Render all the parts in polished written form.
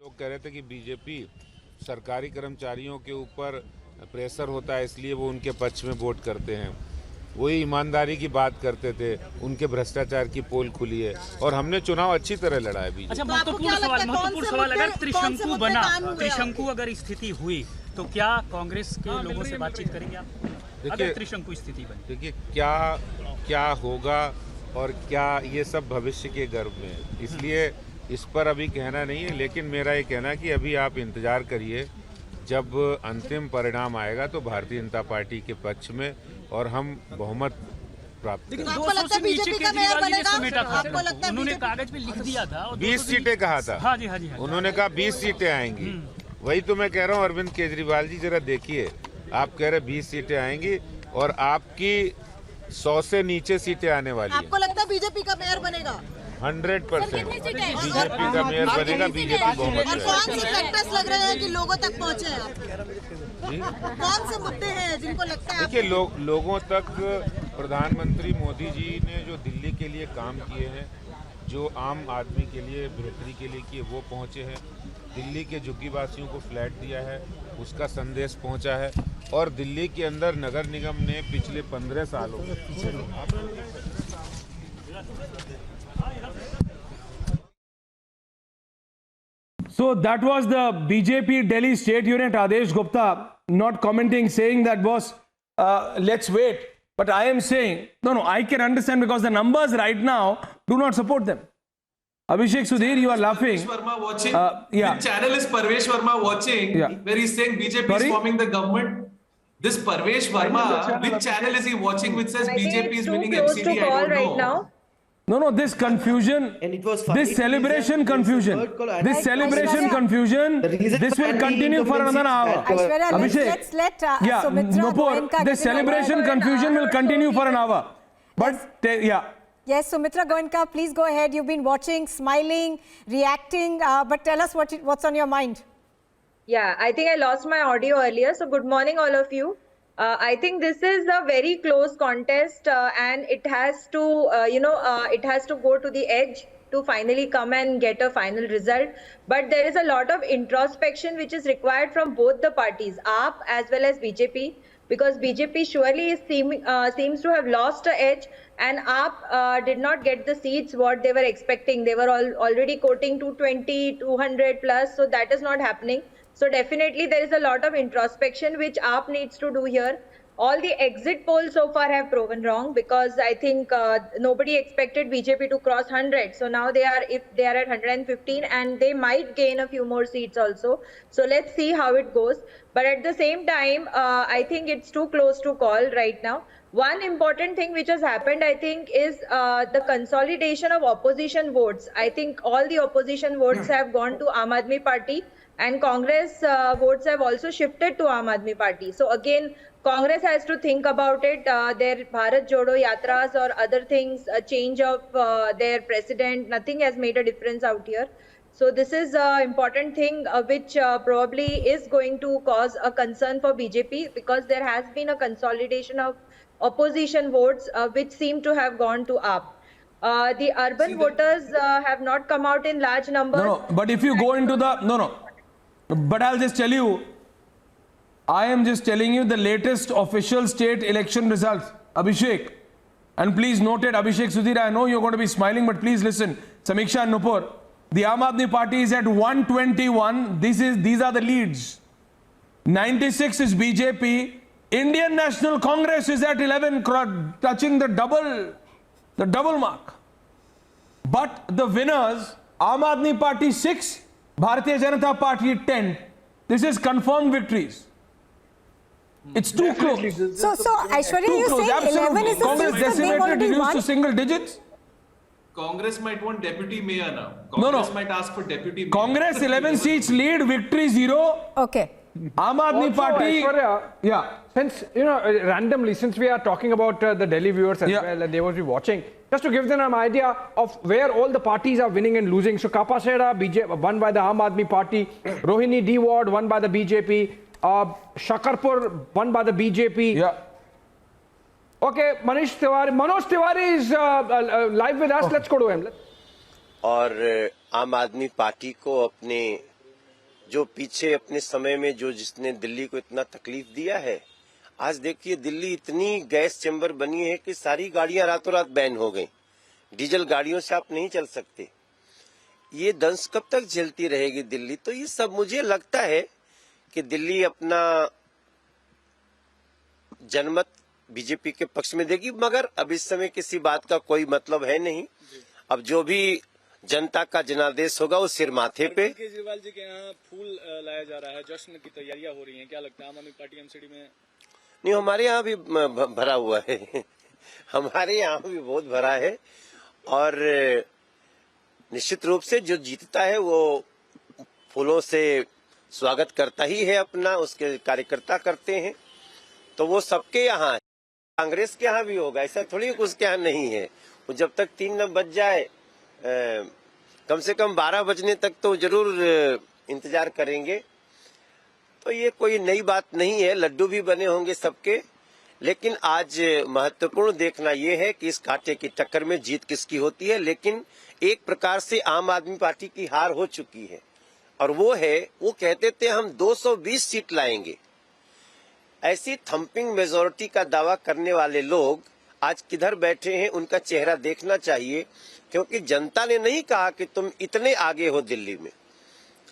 लोग कह रहे थे कि बीजेपी सरकारी कर्मचारियों के ऊपर प्रेशर होता है इसलिए वो उनके पक्ष में वोट करते हैं। वही ईमानदारी की बात करते थे, उनके भ्रष्टाचार की पोल खुली है और हमने चुनाव अच्छी तरह लड़ा है बीजेपी। अच्छा, महत्वपूर्ण सवाल अगर त्रिशंकु बना, त्रिशंकु अगर स्थिति हुई तो क्या कांग्रेस के लोगों से बातचीत करेंगे आप? देखिए त्रिशंकु स्थिति बनी, देखिए क्या होगा और क्या, ये सब भविष्य के गर्भ में है, इसलिए इस पर अभी कहना नहीं है। लेकिन मेरा ये कहना है कि अभी आप इंतजार करिए, जब अंतिम परिणाम आएगा तो भारतीय जनता पार्टी के पक्ष में और हम बहुमत प्राप्त करेंगे। आपको लगता है बीजेपी का मेयर बनेगा? आपको लगता है उन्होंने कागज पे लिख दिया था 20 सीटें कहा था। हाँ जी। उन्होंने कहा 20 सीटें आएंगी। वही तो मैं कह रहा हूँ, अरविंद केजरीवाल जी जरा देखिए, आप कह रहे 20 सीटें आएंगी और आपकी 100 से नीचे सीटें आने वाली है। आपको लगता है बीजेपी का मेयर बनेगा? 100% बीजेपी का मेयर बनेगा, बीजेपी बहुमत और में। कौन से फैक्टर्स लग रहे हैं कि लोगों तक पहुंचे हैं? कौन से मुद्दे हैं जिनको लगता है? देखिए, लोगों तक प्रधानमंत्री मोदी जी ने जो दिल्ली के लिए काम किए हैं, जो आम आदमी के लिए बेहतरी के लिए किए, वो पहुंचे हैं। दिल्ली के झुग्गीवासियों को फ्लैट दिया है, उसका संदेश पहुंचा है। और दिल्ली के अंदर नगर निगम ने पिछले 15 सालों में So that was the BJP Delhi State Unit Adesh Gupta not commenting, saying that boss, let's wait. But I am saying, no, I can understand because the numbers right now do not support them. Abhishek Sudhir, you are laughing. Parvesh Verma watching. Yeah. Which channel is Parvesh Verma watching? Yeah. Where he's saying BJP Sorry? is forming the government. This Parvesh Verma, which channel is he watching which says BJP is winning MCD? I don't know. Right now. No, this confusion, this celebration confusion, this will continue for another hour. Aishwarya, Abhishek, let's let yeah, Sumitra Nupur, Goenka this get in celebration over. confusion will continue for an hour. But, yeah. Yes, Sumitra Goenka, please go ahead. You've been watching, smiling, reacting, but tell us what's on your mind. Yeah, I think I lost my audio earlier. So good morning, all of you. I think this is a very close contest and it has to, it has to go to the edge to finally come and get a final result. But there is a lot of introspection which is required from both the parties, AAP as well as BJP, because BJP surely is seems to have lost an edge, and AAP did not get the seats what they were expecting. They were already quoting 220, 200 plus, so that is not happening. So definitely there is a lot of introspection which AAP needs to do here. All the exit polls so far have proven wrong, because I think nobody expected BJP to cross 100. So now if they are at 115, and they might gain a few more seats also. So let's see how it goes. But at the same time, I think it's too close to call right now. One important thing which has happened, I think, is the consolidation of opposition votes. I think all the opposition votes have gone to Aam Aadmi Party, and Congress votes have also shifted to Aam Aadmi Party. So again, Congress has to think about it. Their Bharat Jodo Yatras or other things, a change of their president, nothing has made a difference out here. So this is an important thing which probably is going to cause a concern for BJP, because there has been a consolidation of opposition votes which seem to have gone to AAP. The urban voters have not come out in large numbers. No, but if you go into the, but I'll just tell you, I am just telling you the latest official state election results, Abhishek. And please note it, Abhishek Sudhir, I know you're going to be smiling, but please listen. Samiksha and Nupur, the Aam Aadmi Party is at 121. These are the leads. 96 is BJP. Indian National Congress is at 11, touching the double mark. But the winners, Aam Aadmi Party 6, Bharatiya Janata Party 10. This is confirmed victories. It's too close. So Aishwarya, you're saying 11 is the Congress seats that they've decimated, already reduced won? to single digits. Congress might want deputy mayor now. No. Congress might ask for deputy mayor. Congress 11 seats lead, victory 0. Okay. Aam Aadmi Also, Party. Aishwarya, Yeah. since, randomly, since we are talking about the Delhi viewers as well, and they will be watching, just to give them an idea of where all the parties are winning and losing. So Kapasera, won by the Aam Aadmi Party, Rohini D Ward, won by the BJP, Shakarpur, won by the BJP. Yeah. Okay, Manoj Tiwari is live with us. Let's go to him. और आम आदमी party को अपने जो पीछे अपने समय में जो जिसने दिल्ली को इतना तकलीफ दिया है, आज देखिए दिल्ली इतनी गैस चैम्बर बनी है कि सारी गाड़ियां रातों रात बैन हो गई। डीजल गाड़ियों से आप नहीं चल सकते। ये दंश कब तक झेलती रहेगी दिल्ली? तो ये सब मुझे लगता है कि दिल्ली अपना जनमत बीजेपी के पक्ष में देगी, मगर अब इस समय किसी बात का कोई मतलब है नहीं। अब जो भी जनता का जनादेश होगा वो सिर माथे पे। केजरीवाल जी के यहाँ फूल लाया जा रहा है, जश्न की तैयारियां हो रही हैं, क्या लगता है आम आदमी पार्टी एमसीडी में? नहीं, हमारे यहाँ भी भरा हुआ है हमारे यहाँ भी बहुत भरा है, और निश्चित रूप से जो जीतता है वो फूलों से स्वागत करता ही है अपना, उसके कार्यकर्ता करते हैं, तो वो सबके यहाँ है। कांग्रेस के यहाँ भी होगा, ऐसा थोड़ी उसके यहाँ नहीं है। वो जब तक 3 न बज जाए, कम से कम 12 बजने तक तो जरूर इंतजार करेंगे। तो ये कोई नई बात नहीं है, लड्डू भी बने होंगे सबके, लेकिन आज महत्वपूर्ण देखना ये है कि इस कांटे की टक्कर में जीत किसकी होती है। लेकिन एक प्रकार से आम आदमी पार्टी की हार हो चुकी है, और वो कहते थे हम 220 सीट लाएंगे। ऐसी थंपिंग मेजोरिटी का दावा करने वाले लोग आज किधर बैठे हैं, उनका चेहरा देखना चाहिए, क्योंकि जनता ने नहीं कहा कि तुम इतने आगे हो दिल्ली में।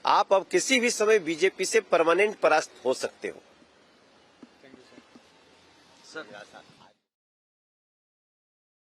आप अब किसी भी समय बीजेपी से परमानेंट परास्त हो सकते हो। Thank you sir.